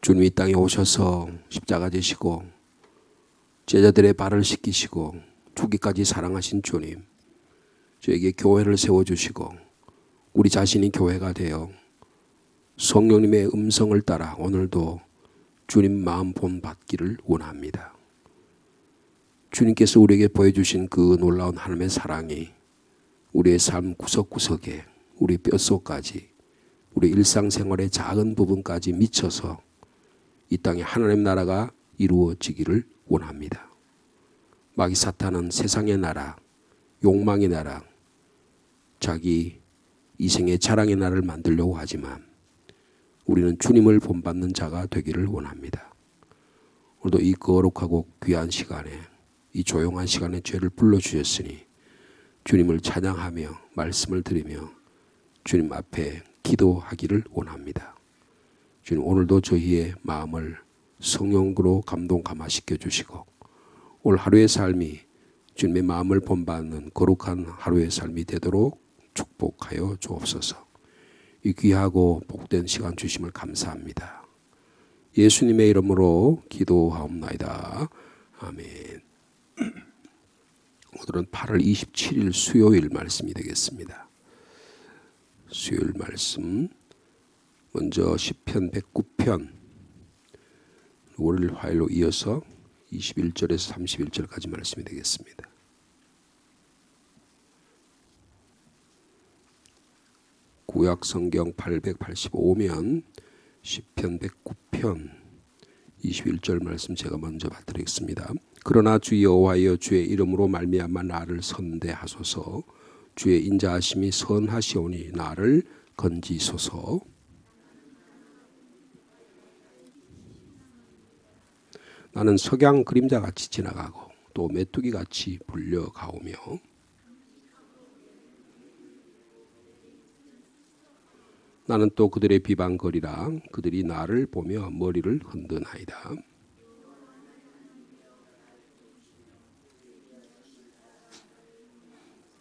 주님이 이 땅에 오셔서 십자가 지시고 제자들의 발을 씻기시고 죽기까지 사랑하신 주님, 저에게 교회를 세워주시고 우리 자신이 교회가 되어 성령님의 음성을 따라 오늘도 주님 마음 본받기를 원합니다. 주님께서 우리에게 보여주신 그 놀라운 하나님의 사랑이 우리의 삶 구석구석에, 우리 뼛속까지, 우리 일상생활의 작은 부분까지 미쳐서 이 땅에 하나님 나라가 이루어지기를 원합니다. 마귀 사탄은 세상의 나라, 욕망의 나라, 자기 이생의 자랑의 나라를 만들려고 하지만 우리는 주님을 본받는 자가 되기를 원합니다. 오늘도 이 거룩하고 귀한 시간에, 이 조용한 시간에 죄를 불러주셨으니 주님을 찬양하며 말씀을 드리며 주님 앞에 기도하기를 원합니다. 주님, 오늘도 저희의 마음을 성령으로 감동 감화시켜 주시고 오늘 하루의 삶이 주님의 마음을 본받는 거룩한 하루의 삶이 되도록 축복하여 주옵소서. 이 귀하고 복된 시간 주심을 감사합니다. 예수님의 이름으로 기도하옵나이다. 아멘. 오늘은 8월 27일 수요일 말씀이 되겠습니다. 수요일 말씀 먼저 시편 109편 월요일 화요일로 이어서 21절에서 31절까지 말씀이 되겠습니다. 구약 성경 885면 시편 109편 21절 말씀 제가 먼저 받드리겠습니다. 그러나 주 여호와여 주의 이름으로 말미암아 나를 선대하소서. 주의 인자하심이 선하시오니 나를 건지소서. 나는 석양 그림자같이 지나가고 또 메뚜기같이 불려가오며 나는 또 그들의 비방거리라. 그들이 나를 보며 머리를 흔드나이다.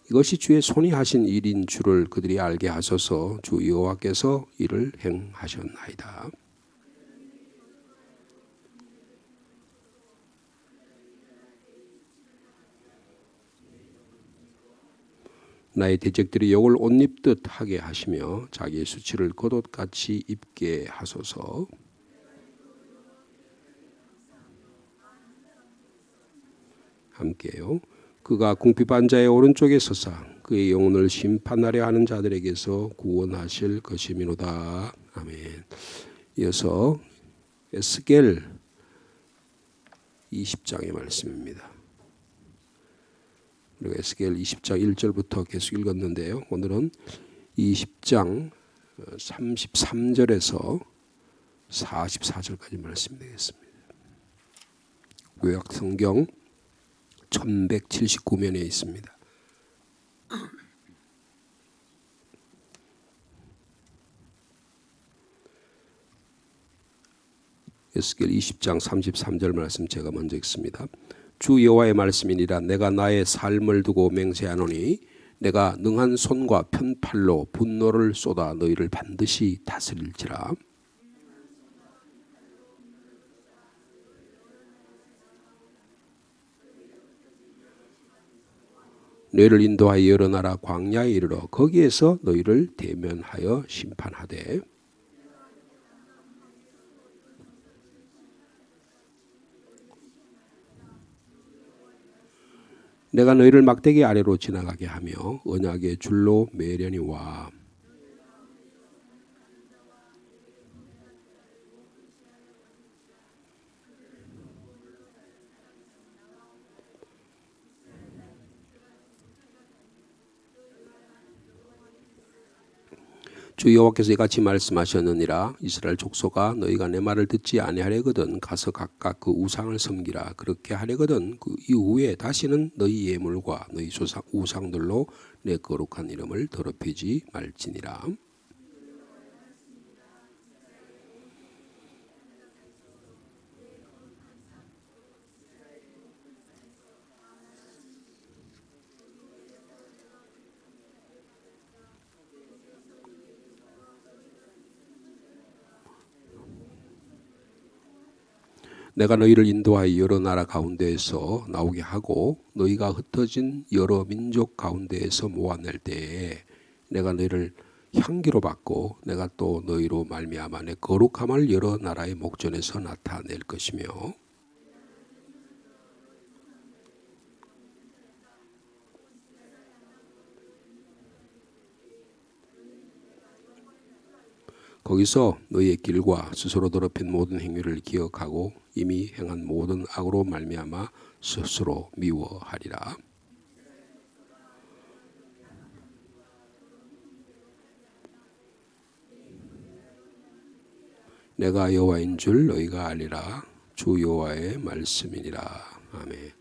이것이 주의 손이 하신 일인 줄을 그들이 알게 하소서. 주 여호와께서 이를 행하셨나이다. 나의 대적들이 욕을 옷 입듯 하게 하시며 자기의 수치를 겉옷같이 입게 하소서. 함께요. 그가 궁핍한 자의 오른쪽에 서사 그의 영혼을 심판하려 하는 자들에게서 구원하실 것이미로다. 아멘. 이어서 에스겔 20장의 말씀입니다. 그리고 에스겔 20장 1절부터 계속 읽었는데요. 오늘은 20장 33절에서 44절까지 말씀이 되겠습니다. 구약 성경 1179면에 있습니다. 에스겔 20장 33절 말씀 제가 먼저 읽습니다. 주 여호와의 말씀이니라. 내가 나의 삶을 두고 맹세하노니 내가 능한 손과 편팔로 분노를 쏟아 너희를 반드시 다스릴지라. 너희를 인도하여 여러 나라 광야에 이르러 거기에서 너희를 대면하여 심판하되 내가 너희를 막대기 아래로 지나가게 하며 언약의 줄로 매려니와 주 여호와께서 이같이 말씀하셨느니라. 이스라엘 족속아 너희가 내 말을 듣지 아니하려거든 가서 각각 그 우상을 섬기라. 그렇게 하려거든 그 이후에 다시는 너희 예물과 너희 우상들로 내 거룩한 이름을 더럽히지 말지니라. 내가 너희를 인도하여 여러 나라 가운데에서 나오게 하고 너희가 흩어진 여러 민족 가운데에서 모아낼 때에 내가 너희를 향기로 받고 내가 또 너희로 말미암아 내 거룩함을 여러 나라의 목전에서 나타낼 것이며 거기서 너희의 길과 스스로 더럽힌 모든 행위를 기억하고 이미 행한 모든 악으로 말미암아 스스로 미워하리라. 내가 여호와인 줄 너희가 알리라. 주 여호와의 말씀이니라. 아멘.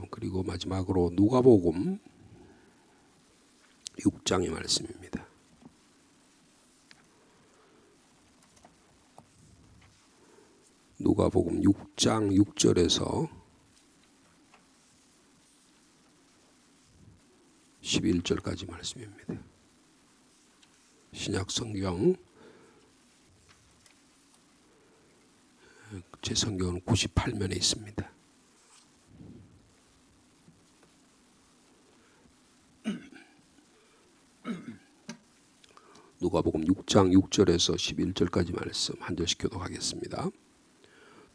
그리고 마지막으로 누가복음 6장의 말씀입니다. 누가복음 6장 6절에서 11절까지 말씀입니다. 신약성경 제 성경은 98면에 있습니다. 누가복음 6장 6절에서 11절까지 말씀 한 절씩 교독하겠습니다.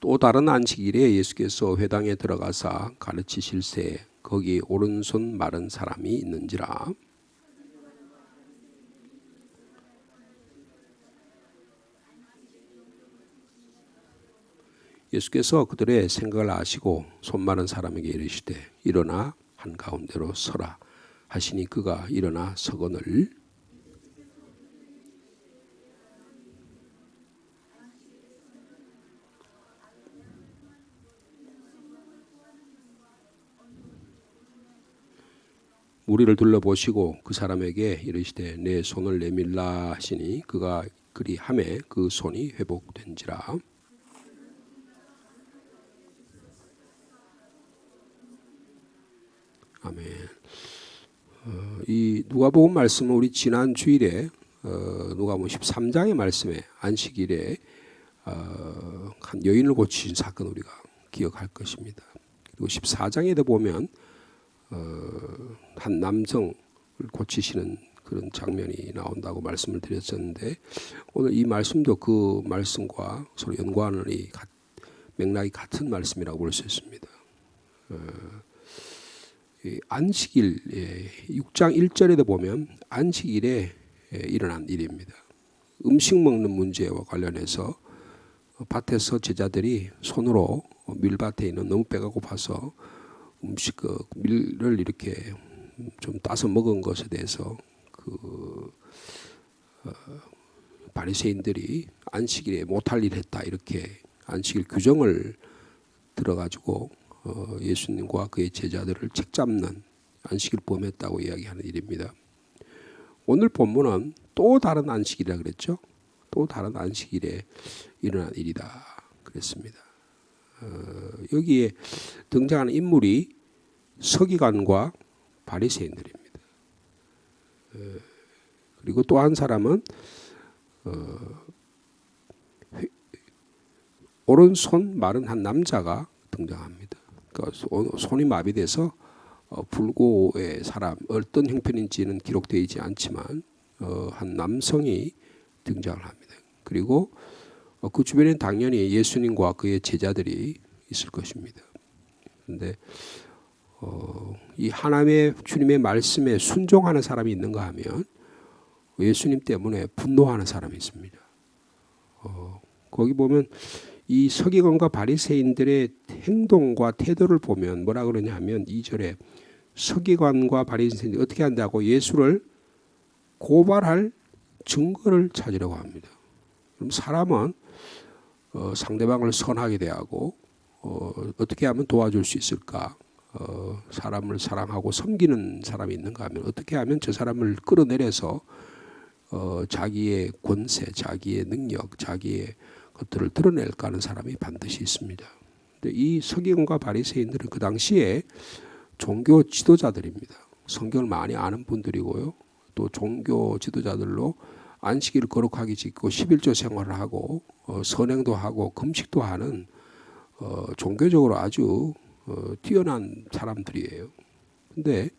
또 다른 안식일에 예수께서 회당에 들어가사 가르치실새 거기 오른손 마른 사람이 있는지라. 예수께서 그들의 생각을 아시고 손 마른 사람에게 이르시되 일어나 한가운데로 서라 하시니 그가 일어나 서거늘 무리를 둘러보시고 그 사람에게 이르시되 내 손을 내밀라 하시니 그가 그리 하매 그 손이 회복된지라. 아멘. 이 누가복음 말씀은 우리 지난 주일에 누가복음 13장의 말씀에 안식일에 한 여인을 고치신 사건 우리가 기억할 것입니다. 그리고 14장에도 보면 한 남성을 고치시는 그런 장면이 나온다고 말씀을 드렸었는데 오늘 이 말씀도 그 말씀과 서로 연관이 맥락이 같은 말씀이라고 볼 수 있습니다. 안식일 6장 1절에도 보면 안식일에 일어난 일입니다. 음식 먹는 문제와 관련해서 밭에서 제자들이 손으로 밀밭에 있는 너무 배가 고파서 음식 밀을 이렇게 좀 따서 먹은 것에 대해서 바리새인들이 안식일에 못할 일 했다 이렇게 안식일 규정을 들어가지고 예수님과 그의 제자들을 책잡는 안식일 범했다고 이야기하는 일입니다. 오늘 본문은 또 다른 안식일이라 그랬죠. 또 다른 안식일에 일어난 일이다 그랬습니다. 여기에 등장하는 인물이 서기관과 바리새인들입니다. 그리고 또 한 사람은 오른손 마른 한 남자가 등장합니다. 그러니까 손이 마비돼서 불고의 사람 어떤 형편인지는 기록되어 있지 않지만 한 남성이 등장을 합니다. 그리고 그 주변에는 당연히 예수님과 그의 제자들이 있을 것입니다. 그런데 이 하나님의 주님의 말씀에 순종하는 사람이 있는가 하면 예수님 때문에 분노하는 사람이 있습니다. 거기 보면 이 서기관과 바리새인들의 행동과 태도를 보면 뭐라 그러냐 하면 2절에 서기관과 바리새인들이 어떻게 한다고 예수를 고발할 증거를 찾으려고 합니다. 그럼 사람은 상대방을 선하게 대하고 어떻게 하면 도와줄 수 있을까? 사람을 사랑하고 섬기는 사람이 있는가 하면 어떻게 하면 저 사람을 끌어내려서 자기의 권세, 자기의 능력, 자기의 것들을 드러낼까 하는 사람이 반드시 있습니다. 근데 이 서기관과 바리새인들은 그 당시에 종교 지도자들입니다. 성경을 많이 아는 분들이고요. 또 종교 지도자들로 안식일을 거룩하게 지키고 11조 생활을 하고 선행도 하고 금식도 하는 종교적으로 아주 뛰어난 사람들이에요. 근데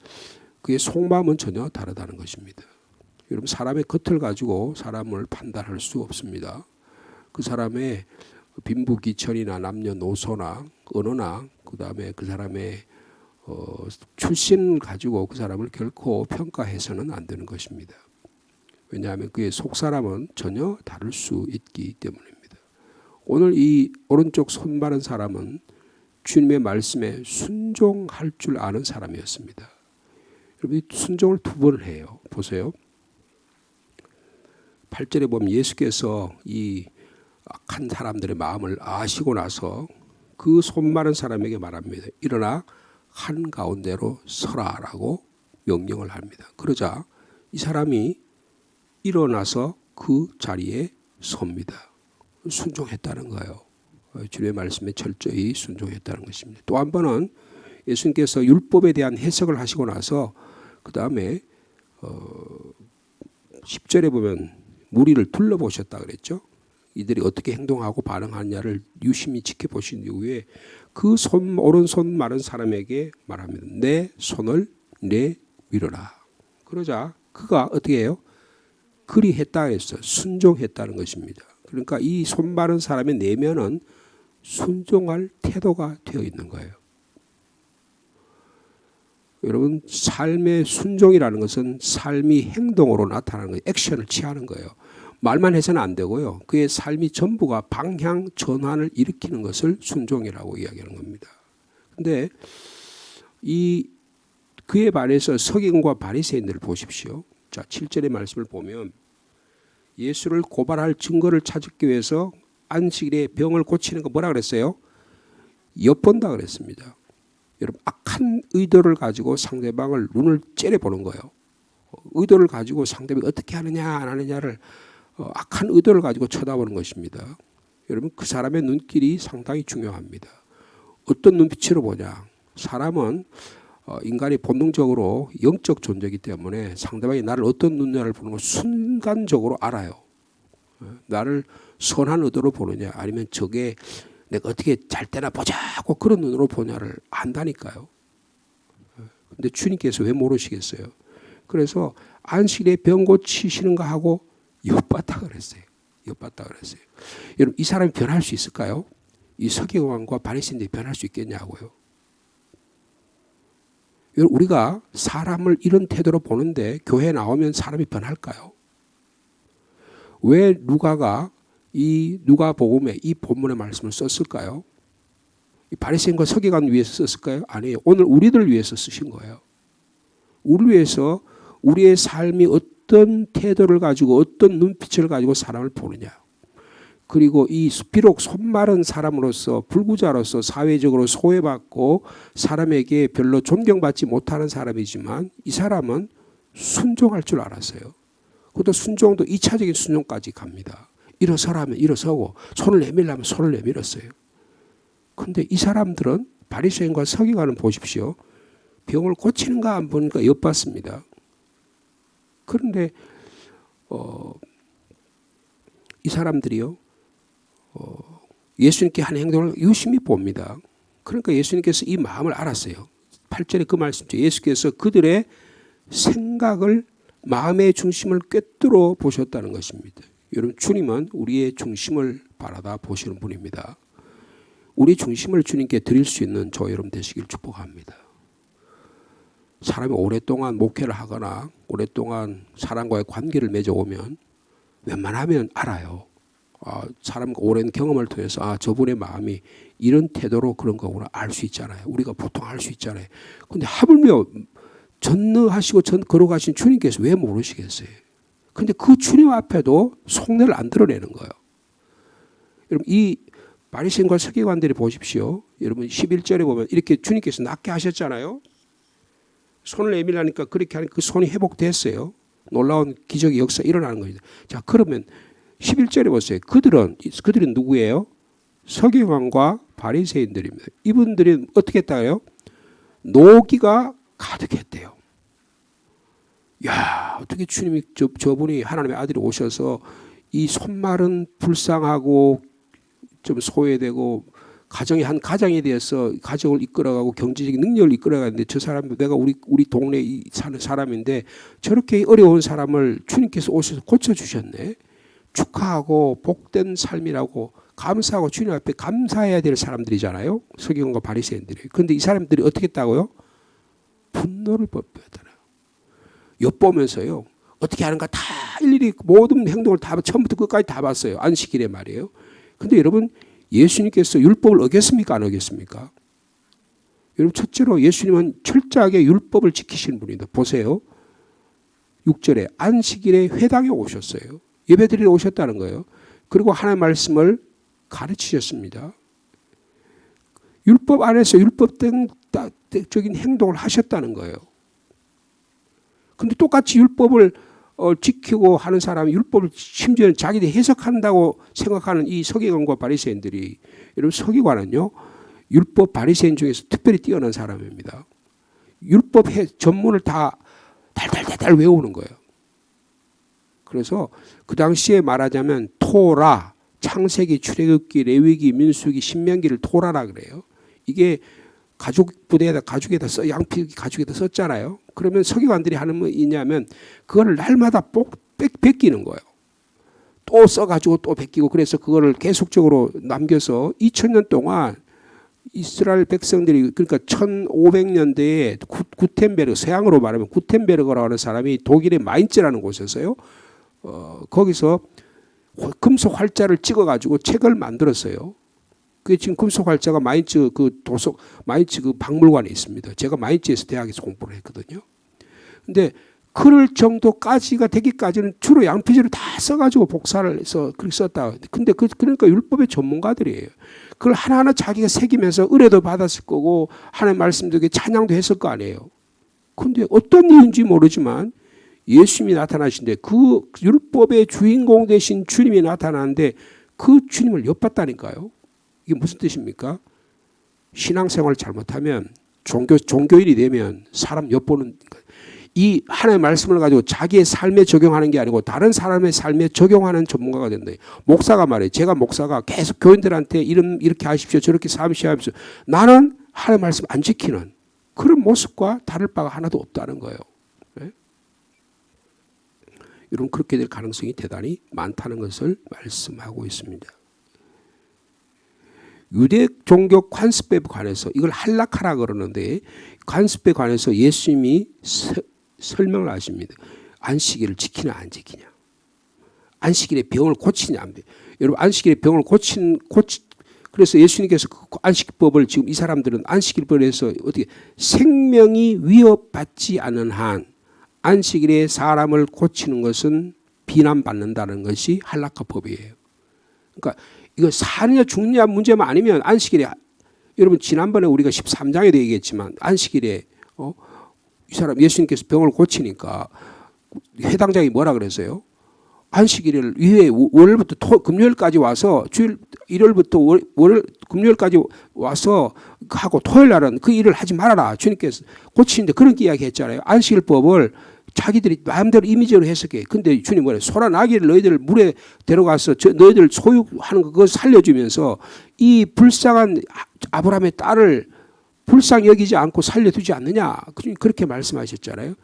그의 속마음은 전혀 다르다는 것입니다. 여러분, 사람의 겉을 가지고 사람을 판단할 수 없습니다. 그 사람의 빈부귀천이나 남녀노소나 언어나 그 다음에 그 사람의 출신을 가지고 그 사람을 결코 평가해서는 안 되는 것입니다. 왜냐하면 그의 속사람은 전혀 다를 수 있기 때문입니다. 오늘 이 오른쪽 손 마른 사람은 주님의 말씀에 순종할 줄 아는 사람이었습니다. 여러분, 순종을 두 번을 해요. 보세요. 8절에 보면 예수께서 이 악한 사람들의 마음을 아시고 나서 그 손 마른 사람에게 말합니다. 일어나 한가운데로 서라라고 명령을 합니다. 그러자 이 사람이 일어나서 그 자리에 섭니다. 순종했다는 거예요. 주님의 말씀에 철저히 순종했다는 것입니다. 또 한 번은 예수님께서 율법에 대한 해석을 하시고 나서 그 다음에 10절에 보면 무리를 둘러보셨다 그랬죠. 이들이 어떻게 행동하고 반응하느냐를 유심히 지켜보신 이후에 그 오른손 마른 사람에게 말합니다. 내 손을 내밀어라. 그러자 그가 어떻게 해요? 그리 했다 했어요. 순종했다는 것입니다. 그러니까 이 손 마른 사람의 내면은 순종할 태도가 되어 있는 거예요. 여러분, 삶의 순종이라는 것은 삶이 행동으로 나타나는 거예요. 액션을 취하는 거예요. 말만 해서는 안 되고요. 그의 삶이 전부가 방향 전환을 일으키는 것을 순종이라고 이야기하는 겁니다. 그런데 그에 반해서 서기관과 바리새인들을 보십시오. 자, 7절의 말씀을 보면 예수를 고발할 증거를 찾기 위해서 안식일에 병을 고치는 거 뭐라 그랬어요? 엿본다 그랬습니다. 여러분, 악한 의도를 가지고 상대방을 눈을 째려보는 거예요. 의도를 가지고 상대방이 어떻게 하느냐 안 하느냐를 악한 의도를 가지고 쳐다보는 것입니다. 여러분, 그 사람의 눈길이 상당히 중요합니다. 어떤 눈빛으로 보냐. 사람은 인간이 본능적으로 영적 존재이기 때문에 상대방이 나를 어떤 눈으로 보는 걸 순간적으로 알아요. 나를 선한 의도로 보느냐 아니면 저게 내가 어떻게 잘 때나 보자고 그런 눈으로 보냐를 안다니까요. 근데 주님께서 왜 모르시겠어요? 그래서 안식일에 병 고치시는가 하고 엿봤다 그랬어요. 엿봤다 그랬어요. 여러분, 이 사람이 변할 수 있을까요? 이 서기관과 바리새인들이 변할 수 있겠냐고요. 여러분, 우리가 사람을 이런 태도로 보는데 교회에 나오면 사람이 변할까요? 왜 누가가 이 누가복음에 이 본문의 말씀을 썼을까요? 이 바리새인과 서기관 위해서 썼을까요? 아니에요. 오늘 우리들 위해서 쓰신 거예요. 우리를 위해서 우리의 삶이 어떤 태도를 가지고 어떤 눈빛을 가지고 사람을 보느냐. 그리고 이 비록 손마른 사람으로서 불구자로서 사회적으로 소외받고 사람에게 별로 존경받지 못하는 사람이지만 이 사람은 순종할 줄 알았어요. 그것도 순종도 2차적인 순종까지 갑니다. 일어서라면 일어서고 손을 내밀라면 손을 내밀었어요. 그런데 이 사람들은 바리새인과 서기관은 보십시오. 병을 고치는가 안 보니까 엿봤습니다. 그런데 이 사람들이요. 예수님께 한 행동을 유심히 봅니다. 그러니까 예수님께서 이 마음을 알았어요. 8절에 그 말씀이죠. 예수께서 그들의 생각을 마음의 중심을 꿰뚫어 보셨다는 것입니다. 여러분, 주님은 우리의 중심을 바라다 보시는 분입니다. 우리 중심을 주님께 드릴 수 있는 저 여러분 되시길 축복합니다. 사람이 오랫동안 목회를 하거나 오랫동안 사람과의 관계를 맺어오면 웬만하면 알아요. 사람과 오랜 경험을 통해서 저분의 마음이 이런 태도로 그런 거구나 알 수 있잖아요. 우리가 보통 알 수 있잖아요. 그런데 하물며 전능하시고 걸어가신 주님께서 왜 모르시겠어요? 그런데 그 주님 앞에도 속내를 안 드러내는 거예요. 여러분, 이 바리새인과 서기관들이 보십시오. 여러분 11절에 보면 이렇게 주님께서 낫게 하셨잖아요. 손을 내밀라니까 그렇게 하니까 그 손이 회복됐어요. 놀라운 기적의 역사 일어나는 겁니다. 자, 그러면 11절에 보세요. 그들은 누구예요? 서기관과 바리새인들입니다. 이분들이 어떻게 했다고요? 노기가 가득했대요. 야, 어떻게 주님이 저분이 하나님의 아들이 오셔서 이 손말은 불쌍하고 좀 소외되고 가정의 한 가장에 대해서 가정을 이끌어가고 경제적인 능력을 이끌어가는데 저 사람도 내가 우리 동네에 사는 사람인데 저렇게 어려운 사람을 주님께서 오셔서 고쳐주셨네. 축하하고 복된 삶이라고 감사하고 주님 앞에 감사해야 될 사람들이잖아요. 서기관과 바리새인들이. 그런데 이 사람들이 어떻게 했다고요? 분노를 뻗었잖아요. 엿보면서요. 어떻게 하는가 다 일일이 모든 행동을 다 처음부터 끝까지 다 봤어요. 안식일에 말이에요. 근데 여러분 예수님께서 율법을 어겼습니까? 안 어겼습니까? 여러분 첫째로 예수님은 철저하게 율법을 지키시는 분입니다. 보세요. 6절에 안식일에 회당에 오셨어요. 예배드리러 오셨다는 거예요. 그리고 하나님의 말씀을 가르치셨습니다. 율법 안에서 율법적인 행동을 하셨다는 거예요. 근데 똑같이 율법을 지키고 하는 사람이 율법을 심지어는 자기들이 해석한다고 생각하는 이 서기관과 바리새인들이, 여러분 서기관은요 율법 바리새인 중에서 특별히 뛰어난 사람입니다. 율법 전문을 다 달달달달 외우는 거예요. 그래서 그 당시에 말하자면 토라, 창세기, 출애굽기, 레위기, 민수기, 신명기를 토라라 그래요. 이게 가죽에다 써, 양피 가죽에다 썼잖아요. 그러면 서기관들이 하는 뭐 있냐면 그거를 날마다 베끼는 거예요. 또 써가지고 또 베끼고, 그래서 그거를 계속적으로 남겨서 2000년 동안 이스라엘 백성들이, 그러니까 1500년대에 구텐베르, 서양으로 말하면 구텐베르그라고 하는 사람이 독일의 마인츠라는 곳에서요. 거기서 금속 활자를 찍어가지고 책을 만들었어요. 그게 지금 금속 활자가 마인츠 마인츠 그 박물관에 있습니다. 제가 마인츠에서 대학에서 공부를 했거든요. 근데 그럴 정도까지가 되기까지는 주로 양피지를 다 써가지고 복사를 해서 그렇게 썼다. 근데 그러니까 율법의 전문가들이에요. 그걸 하나하나 자기가 새기면서 의뢰도 받았을 거고 하나님의 말씀도 찬양도 했을 거 아니에요. 근데 어떤 이유인지 모르지만 예수님이 나타나신데 그 율법의 주인공 되신 주님이 나타나는데 그 주님을 엿봤다니까요. 이게 무슨 뜻입니까? 신앙생활을 잘못하면 종교인이 되면 사람 엿보는, 이 하나님의 말씀을 가지고 자기의 삶에 적용하는 게 아니고 다른 사람의 삶에 적용하는 전문가가 된다. 목사가 말해요. 제가 목사가 계속 교인들한테 이렇게 하십시오, 저렇게 사십시오 하면서 나는 하나님의 말씀 안 지키는 그런 모습과 다를 바가 하나도 없다는 거예요. 네? 여러분 그렇게 될 가능성이 대단히 많다는 것을 말씀하고 있습니다. 유대 종교 관습법에 관해서 이걸 할라카라 그러는데, 관습법에 관해서 예수님이 설명을 하십니다. 안식일을 지키냐 안 지키냐, 안식일에 병을 고치냐 안 돼. 여러분 안식일에 병을 그래서 예수님께서 그 안식법을 지금 이 사람들은 안식일법에서 어떻게 생명이 위협받지 않는 한 안식일에 사람을 고치는 것은 비난받는다는 것이 할라카법이에요. 그러니까 이거 사느냐 죽느냐 문제만 아니면 안식일에, 여러분 지난번에 우리가 13장에도 얘기했지만 안식일에 이 사람 예수님께서 병을 고치니까 해당장이 뭐라 그랬어요? 안식일을 위에 월요일부터 금요일까지 와서 일요일부터 금요일까지 와서 하고 토요일 날은 그 일을 하지 말아라. 주님께서 고치는데 그런 이야기 했잖아요. 안식일법을 자기들이 마음대로 이미지로 해석해. 근데 주님 뭐래? 소라 나귀를 너희들 물에 데려가서 너희들 소유하는 거 그거 살려주면서 이 불쌍한 아브라함의 딸을 불쌍히 여기지 않고 살려두지 않느냐. 그렇게 말씀하셨잖아요.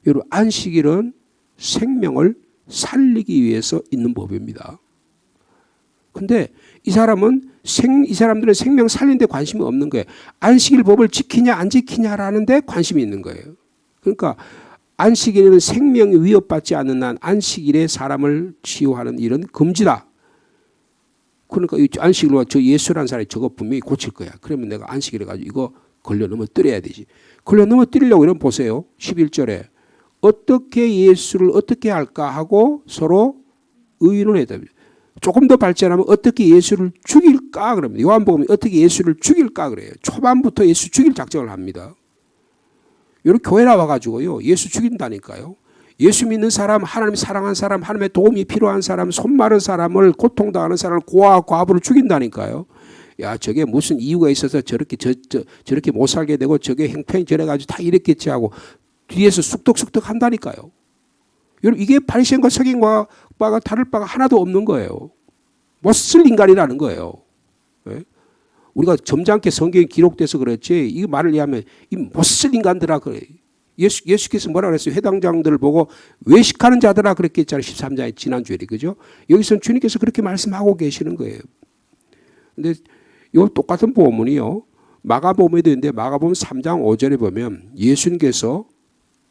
여러분 안식일은 생명을 살리기 위해서 있는 법입니다. 근데 이 사람들은 생명 살리는 데 관심이 없는 거예요. 안식일 법을 지키냐 안 지키냐라는 데 관심이 있는 거예요. 그러니까 안식일은 생명이 위협받지 않는 한 안식일에 사람을 치유하는 일은 금지다. 그러니까 이 안식일로 저 예수라는 사람이 저거 분명히 고칠 거야. 그러면 내가 안식일에 가지고 이거 걸려 넘어뜨려야 되지. 걸려 넘어뜨리려고 이러면 보세요. 11절에 어떻게 예수를 어떻게 할까 하고 서로 의논해야 됩니다. 조금 더 발전하면 어떻게 예수를 죽일까 그럽니다. 요한복음이 어떻게 예수를 죽일까 그래요. 초반부터 예수 죽일 작정을 합니다. 여러분 교회 나와가지고요 예수 죽인다니까요. 예수 믿는 사람, 하나님 사랑한 사람, 하나님의 도움이 필요한 사람, 손마른 사람을, 고통당하는 사람을, 고아 과부를 죽인다니까요. 야 저게 무슨 이유가 있어서 저렇게 못 살게 되고 저게 형편이 저래가지고 다 이랬겠지 하고 뒤에서 쑥덕쑥덕 한다니까요. 여러분 이게 바리새인과 서기관과가 다를 바가 하나도 없는 거예요. 못 쓸 인간이라는 거예요. 네? 우리가 점잖게 성경에 기록돼서 그렇지 이 말을 이해하면 이 못쓸 인간들아 그래. 예수께서 뭐라 그랬어요? 회당장들을 보고 외식하는 자들아 그렇게 했잖아요. 13장에 지난주에 그죠? 여기서는 주님께서 그렇게 말씀하고 계시는 거예요. 근데 이 똑같은 본문이요. 마가복음에도 있는데 마가복음 3장 5절에 보면 예수님께서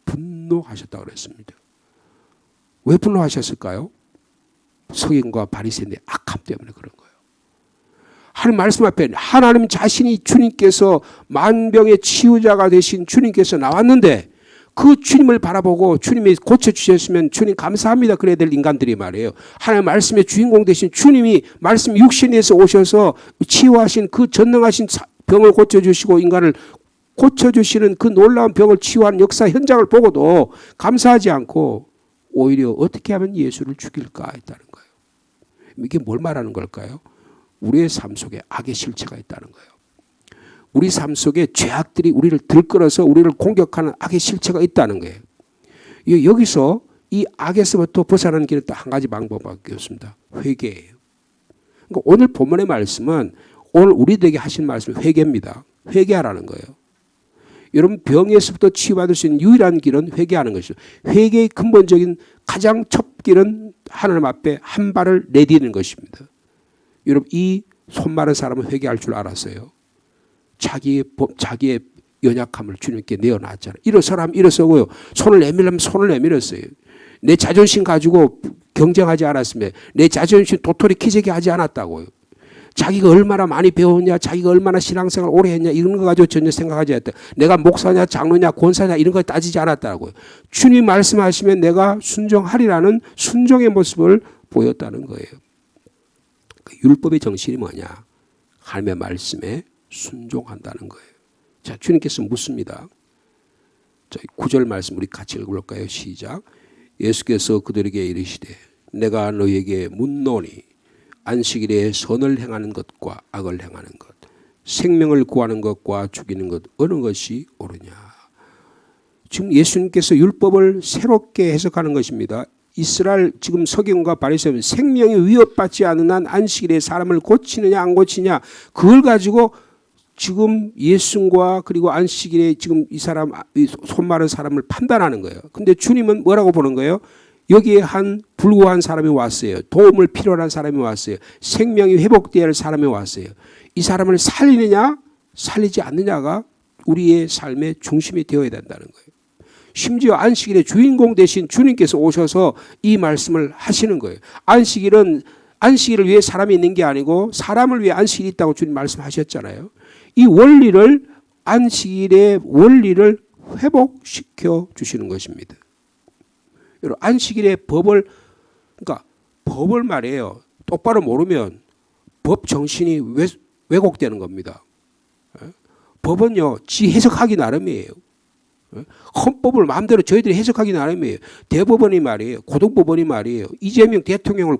분노하셨다고 그랬습니다. 왜 분노하셨을까요? 서기관과 바리새인의 악함 때문에 그런 거예요. 하나님 말씀 앞에 하나님 자신이 주님께서 만병의 치유자가 되신 주님께서 나왔는데 그 주님을 바라보고 주님이 고쳐주셨으면 주님 감사합니다 그래야 될 인간들이 말이에요. 하나님 말씀의 주인공 되신 주님이 말씀 육신에서 오셔서 치유하신 그 전능하신 병을 고쳐주시고 인간을 고쳐주시는 그 놀라운 병을 치유하는 역사 현장을 보고도 감사하지 않고 오히려 어떻게 하면 예수를 죽일까 했다는 거예요. 이게 뭘 말하는 걸까요? 우리의 삶 속에 악의 실체가 있다는 거예요. 우리 삶 속에 죄악들이 우리를 들끓어서 우리를 공격하는 악의 실체가 있다는 거예요. 여기서 이 악에서부터 벗어나는 길은 딱 한 가지 방법밖에 없습니다. 회개예요. 그러니까 오늘 본문의 말씀은 오늘 우리들에게 하신 말씀은 회개입니다. 회개하라는 거예요. 여러분 병에서부터 치유받을 수 있는 유일한 길은 회개하는 것이죠. 회개의 근본적인 가장 첫 길은 하나님 앞에 한 발을 내디디는 것입니다. 여러분 이 손 마른 사람은 회개할 줄 알았어요. 자기의 연약함을 주님께 내어놨잖아요. 일어서라면 일어서고요. 손을 내밀려면 손을 내밀었어요. 내 자존심 가지고 경쟁하지 않았으면 내 자존심 도토리 키재기 하지 않았다고요. 자기가 얼마나 많이 배웠냐, 자기가 얼마나 신앙생활 오래 했냐 이런 거 가지고 전혀 생각하지 않았다. 내가 목사냐, 장로냐, 권사냐 이런 거 따지지 않았다고요. 주님 말씀하시면 내가 순종하리라는 순종의 모습을 보였다는 거예요. 율법의 정신이 뭐냐? 하나님의 말씀에 순종한다는 거예요. 자, 주님께서 묻습니다. 자, 9절 말씀 우리 같이 읽어볼까요? 시작. 예수께서 그들에게 이르시되 내가 너희에게 묻노니 안식일에 선을 행하는 것과 악을 행하는 것, 생명을 구하는 것과 죽이는 것 어느 것이 옳으냐. 지금 예수님께서 율법을 새롭게 해석하는 것입니다. 이스라엘 지금 서기관과 바리새인 생명이 위협받지 않는 한 안식일에 사람을 고치느냐 안 고치냐 그걸 가지고 지금 예수과 그리고 안식일에 지금 이 사람 손 마른 사람을 판단하는 거예요. 근데 주님은 뭐라고 보는 거예요? 여기에 한 불구한 사람이 왔어요. 도움을 필요로 한 사람이 왔어요. 생명이 회복되어야 할 사람이 왔어요. 이 사람을 살리느냐 살리지 않느냐가 우리의 삶의 중심이 되어야 된다는 거예요. 심지어 안식일의 주인공 되신 주님께서 오셔서 이 말씀을 하시는 거예요. 안식일을 위해 사람이 있는 게 아니고 사람을 위해 안식일이 있다고 주님 말씀하셨잖아요. 이 원리를 안식일의 원리를 회복시켜 주시는 것입니다. 여러분 안식일의 법을 그러니까 법을 말이에요. 똑바로 모르면 법 정신이 왜곡되는 겁니다. 법은요 지 해석하기 나름이에요. 헌법을 마음대로 저희들이 해석하기 나름이에요. 대법원이 말이에요. 고등법원이 말이에요. 이재명 대통령을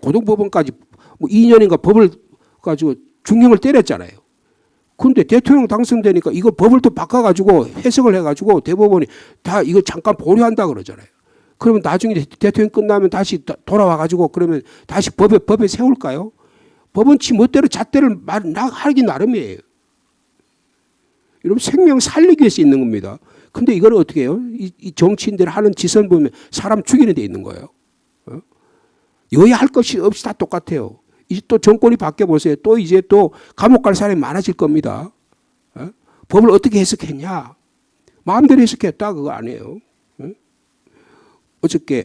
고등법원까지 2년인가 법을 가지고 중형을 때렸잖아요. 그런데 대통령 당선되니까 이거 법을 또 바꿔가지고 해석을 해가지고 대법원이 다 이거 잠깐 보류한다 그러잖아요. 그러면 나중에 대통령 끝나면 다시 돌아와가지고 그러면 다시 법에 세울까요? 법은 지 멋대로 잣대를 하기 나름이에요. 여러분 생명 살리기 위해서 있는 겁니다. 근데 이걸 어떻게 해요? 이 정치인들 하는 짓을 보면 사람 죽이는 데 있는 거예요. 여야 할 것이 없이 다 똑같아요. 이제 또 정권이 바뀌어 보세요. 또 이제 또 감옥 갈 사람이 많아질 겁니다. 법을 어떻게 해석했냐? 마음대로 해석했다 그거 아니에요. 어저께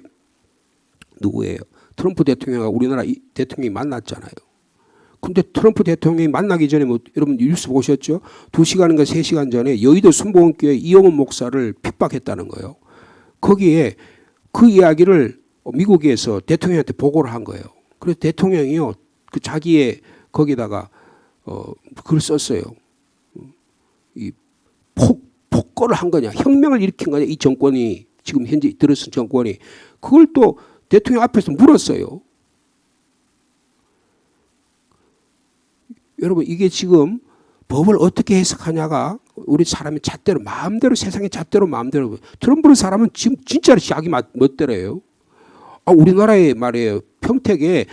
누구예요? 트럼프 대통령과 우리나라 대통령이 만났잖아요. 근데 트럼프 대통령이 만나기 전에 여러분 뉴스 보셨죠? 2시간인가 3시간 전에 여의도 순복음교회 이영훈 목사를 핍박했다는 거예요. 거기에 그 이야기를 미국에서 대통령한테 보고를 한 거예요. 그래서 대통령이요 그 자기의 거기다가 글을 썼어요. 이 폭거를 한 거냐, 혁명을 일으킨 거냐 이 정권이 지금 현재 들어선 정권이 그걸 또 대통령 앞에서 물었어요. 여러분 이게 지금 법을 어떻게 해석하냐가 우리 사람의 잣대로 마음대로 세상의 잣대로 마음대로 트럼프 사람은 지금 진짜로 자기 멋대로예요. 우리나라에 말이에요 평택에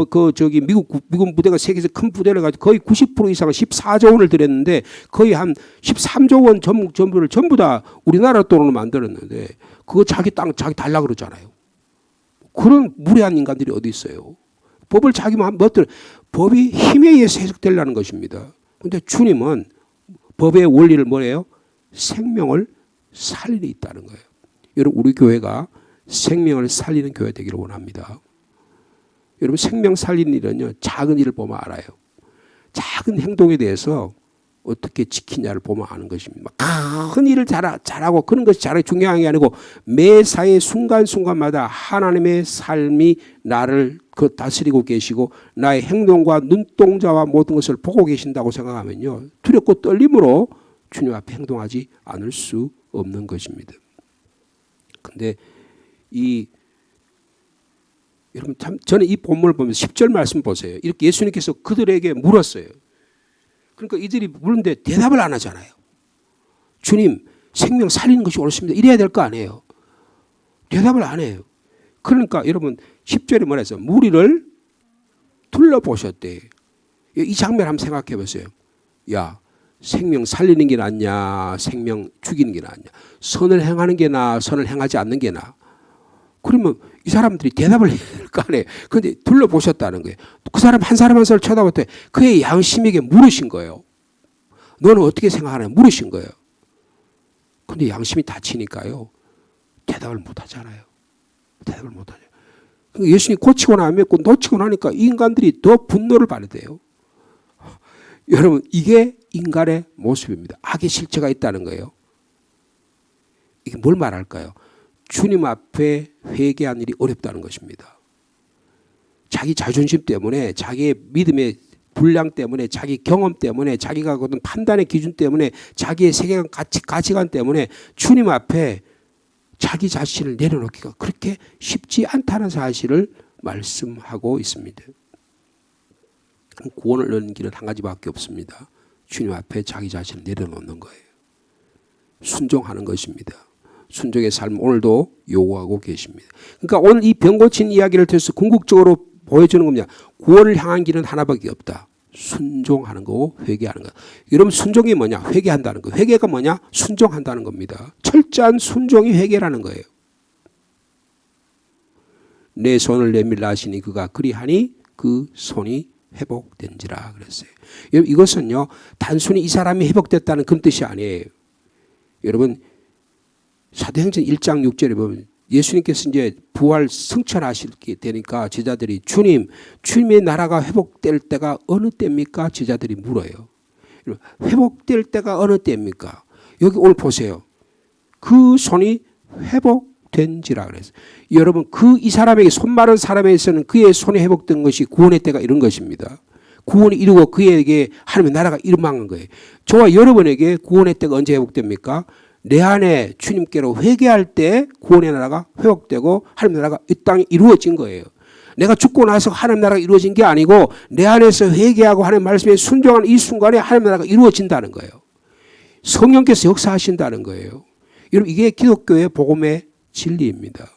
미국 부대가 세계에서 큰 부대를 가지고 거의 90% 이상을 14조 원을 들였는데 거의 한 13조 원 전부를 전부 다 우리나라 돈으로 만들었는데 그거 자기 땅 자기 달라 그러잖아요. 그런 무례한 인간들이 어디 있어요? 법을 자기 멋대로 법이 힘에 의해서 해석되려는 것입니다. 그런데 주님은 법의 원리를 뭐예요? 생명을 살리는 있다는 거예요. 여러분 우리 교회가 생명을 살리는 교회 되기를 원합니다. 여러분 생명 살리는 일은요 작은 일을 보면 알아요. 작은 행동에 대해서 어떻게 지키냐를 보면 아는 것입니다. 큰 일을 잘하고 그런 것이 중요한 게 아니고 매사의 순간순간마다 하나님의 삶이 나를 다스리고 계시고 나의 행동과 눈동자와 모든 것을 보고 계신다고 생각하면요 두렵고 떨림으로 주님 앞에 행동하지 않을 수 없는 것입니다. 근데 여러분 참 저는 이 본문을 보면서 10절 말씀 보세요. 이렇게 예수님께서 그들에게 물었어요. 그러니까 이들이 물는데 대답을 안 하잖아요. 주님 생명 살리는 것이 옳습니다. 이래야 될 거 아니에요. 대답을 안 해요. 그러니까 여러분 10절에 뭐라 해서 무리를 둘러보셨대. 이 장면 한번 생각해 보세요. 야 생명 살리는 게 낫냐 생명 죽이는 게 낫냐 선을 행하는 게 나아 선을 행하지 않는 게 나아. 그러면 이 사람들이 대답을 해야 될 거 아니에요. 그런데 둘러보셨다는 거예요. 그 사람 한 사람 한 사람 쳐다봤더니 그의 양심에게 물으신 거예요. 너는 어떻게 생각하냐 물으신 거예요. 그런데 양심이 다치니까요. 대답을 못 하잖아요. 대답을 못 하죠. 예수님이 고치고 나면 놓치고 나니까 이 인간들이 더 분노를 발휘해요. 여러분 이게 인간의 모습입니다. 악의 실체가 있다는 거예요. 이게 뭘 말할까요? 주님 앞에 회개한 일이 어렵다는 것입니다. 자기 자존심 때문에 자기의 믿음의 분량 때문에 자기 경험 때문에 자기가 갖는 판단의 기준 때문에 자기의 세계관 가치관 때문에 주님 앞에 자기 자신을 내려놓기가 그렇게 쉽지 않다는 사실을 말씀하고 있습니다. 구원을 얻는 길은 한 가지밖에 없습니다. 주님 앞에 자기 자신을 내려놓는 거예요. 순종하는 것입니다. 순종의 삶 오늘도 요구하고 계십니다. 그러니까 오늘 이 병 고친 이야기를 통해서 궁극적으로 보여주는 겁니다. 구원을 향한 길은 하나밖에 없다. 순종하는 거고 회개하는 거. 여러분 순종이 뭐냐? 회개한다는 거. 회개가 뭐냐? 순종한다는 겁니다. 철저한 순종이 회개라는 거예요. 내 손을 내밀라 하시니 그가 그리하니 그 손이 회복된지라 그랬어요. 여러분 이것은요 단순히 이 사람이 회복됐다는 그런 뜻이 아니에요. 여러분 사도행전 1장 6절에 보면 예수님께서 이제 부활 승천하시게 되니까 제자들이 주님의 나라가 회복될 때가 어느 때입니까? 제자들이 물어요. 회복될 때가 어느 때입니까? 여기 오늘 보세요. 그 손이 회복된지라 그랬어요. 여러분 이 사람에게 손 마른 사람에게서는 그의 손이 회복된 것이 구원의 때가 이런 것입니다. 구원이 이루고 그에게 하나님의 나라가 이루망한 거예요. 저와 여러분에게 구원의 때가 언제 회복됩니까? 내 안에 주님께로 회개할 때 구원의 나라가 회복되고 하나님의 나라가 이 땅에 이루어진 거예요. 내가 죽고 나서 하나님의 나라가 이루어진 게 아니고 내 안에서 회개하고 하나님의 말씀에 순종하는 이 순간에 하나님의 나라가 이루어진다는 거예요. 성령께서 역사하신다는 거예요. 여러분 이게 기독교의 복음의 진리입니다.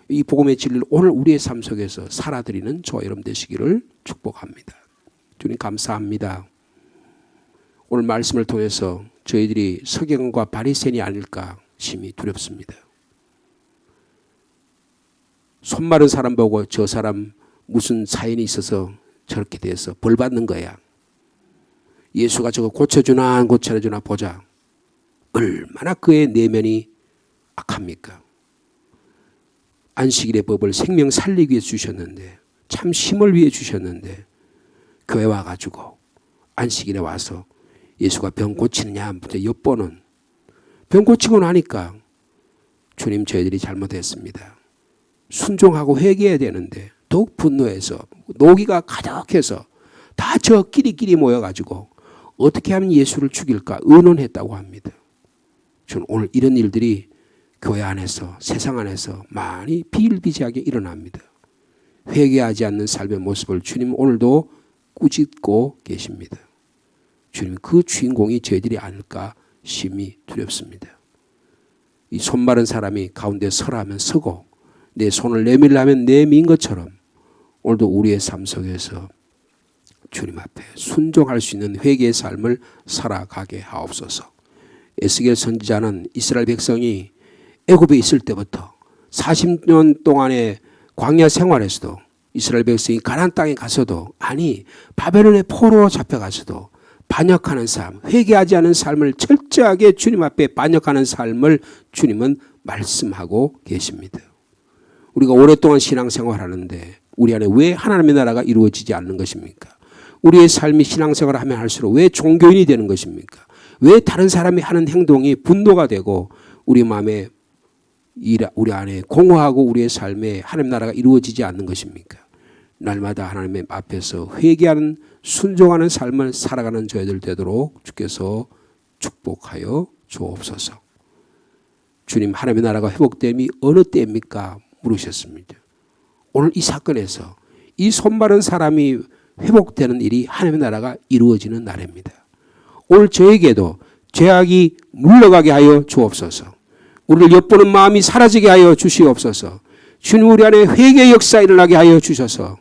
이 복음의 진리를 오늘 우리의 삶 속에서 살아드리는 저와 여러분 되시기를 축복합니다. 주님 감사합니다. 오늘 말씀을 통해서 저희들이 서기관과 바리새인이 아닐까 심히 두렵습니다. 손 마른 사람 보고 저 사람 무슨 사연이 있어서 저렇게 돼서 벌 받는 거야. 예수가 저거 고쳐주나 안 고쳐주나 보자. 얼마나 그의 내면이 악합니까? 안식일의 법을 생명 살리기 위해 주셨는데 참 힘을 위해 주셨는데 교회 와가지고 안식일에 와서 예수가 병 고치느냐 엿보는 병 고치고 나니까 주님 저희들이 잘못했습니다. 순종하고 회개해야 되는데 더욱 분노해서 노기가 가득해서 다 저끼리끼리 모여가지고 어떻게 하면 예수를 죽일까 의논했다고 합니다. 저는 오늘 이런 일들이 교회 안에서 세상 안에서 많이 비일비재하게 일어납니다. 회개하지 않는 삶의 모습을 주님 오늘도 꾸짖고 계십니다. 주님 그 주인공이 저희들이 아닐까 심히 두렵습니다. 이 손 마른 사람이 가운데 서라면 서고 내 손을 내밀라면 내민 것처럼 오늘도 우리의 삶 속에서 주님 앞에 순종할 수 있는 회개의 삶을 살아가게 하옵소서. 에스겔 선지자는 이스라엘 백성이 애굽에 있을 때부터 40년 동안의 광야 생활에서도 이스라엘 백성이 가나안 땅에 가서도 아니 바벨론의 포로로 잡혀가서도 반역하는 삶, 회개하지 않은 삶을 철저하게 주님 앞에 반역하는 삶을 주님은 말씀하고 계십니다. 우리가 오랫동안 신앙생활하는데 우리 안에 왜 하나님의 나라가 이루어지지 않는 것입니까? 우리의 삶이 신앙생활을 하면 할수록 왜 종교인이 되는 것입니까? 왜 다른 사람이 하는 행동이 분노가 되고 우리 마음에 우리 안에 공허하고 우리의 삶에 하나님 나라가 이루어지지 않는 것입니까? 날마다 하나님의 앞에서 회개하는 순종하는 삶을 살아가는 저희들 되도록 주께서 축복하여 주옵소서. 주님, 하나님의 나라가 회복됨이 어느 때입니까? 물으셨습니다. 오늘 이 사건에서 이 손마른 사람이 회복되는 일이 하나님의 나라가 이루어지는 날입니다. 오늘 저에게도 죄악이 물러가게 하여 주옵소서. 우리를 엿보는 마음이 사라지게 하여 주시옵소서. 주님, 우리 안에 회개의 역사 일어나게 하여 주셔서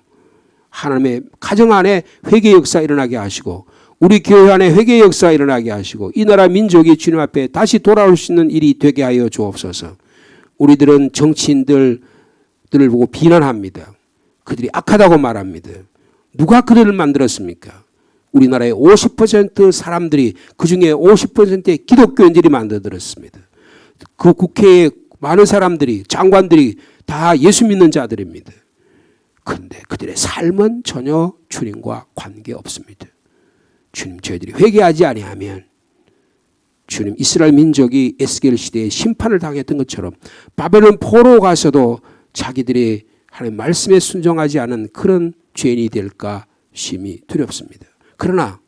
하나님의 가정 안에 회개의 역사 일어나게 하시고 우리 교회 안에 회개의 역사 일어나게 하시고 이 나라 민족이 주님 앞에 다시 돌아올 수 있는 일이 되게 하여 주옵소서. 우리들은 정치인들을 보고 비난합니다. 그들이 악하다고 말합니다. 누가 그들을 만들었습니까? 우리나라의 50% 사람들이 그중에 50%의 기독교인들이 만들어들었습니다. 그 국회에 많은 사람들이 장관들이 다 예수 믿는 자들입니다. 그런데 그들의 삶은 전혀 주님과 관계없습니다. 주님, 저희들이 회개하지 아니하면 주님, 이스라엘 민족이 에스겔 시대에 심판을 당했던 것처럼 바벨론 포로 가서도 자기들이 하나님 말씀에 순종하지 않은 그런 죄인이 될까 심히 두렵습니다. 그러나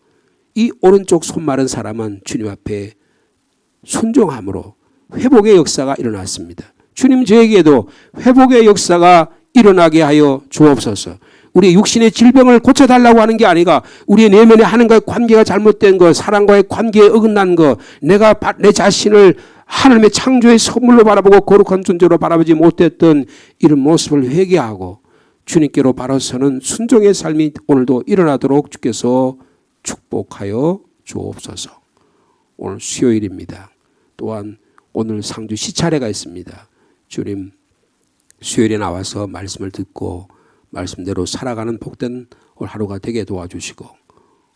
이 오른쪽 손 마른 사람은 주님 앞에 순종함으로 회복의 역사가 일어났습니다. 주님, 저에게도 회복의 역사가 일어나게 하여 주옵소서. 우리의 육신의 질병을 고쳐달라고 하는 게 아니라 우리의 내면에 하나님과의 관계가 잘못된 것, 사랑과의 관계에 어긋난 것, 내가 내 자신을 하나님의 창조의 선물로 바라보고 거룩한 존재로 바라보지 못했던 이런 모습을 회개하고 주님께로 바로 서는 순종의 삶이 오늘도 일어나도록 주께서 축복하여 주옵소서. 오늘 수요일입니다. 또한 오늘 상주 시차례가 있습니다. 주님, 수요일에 나와서 말씀을 듣고 말씀대로 살아가는 복된 오늘 하루가 되게 도와주시고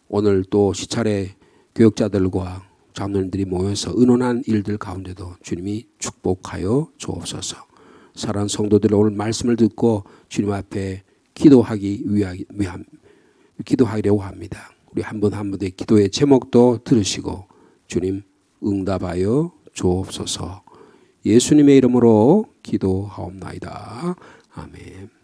오늘 또 시차례 교역자들과 장로님들이 모여서 의논한 일들 가운데도 주님이 축복하여 주옵소서. 사랑하는 성도들, 오늘 말씀을 듣고 주님 앞에 기도하려고 합니다. 우리 한 분 한 분의 기도의 제목도 들으시고 주님 응답하여 주옵소서. 예수님의 이름으로 기도하옵나이다. 아멘.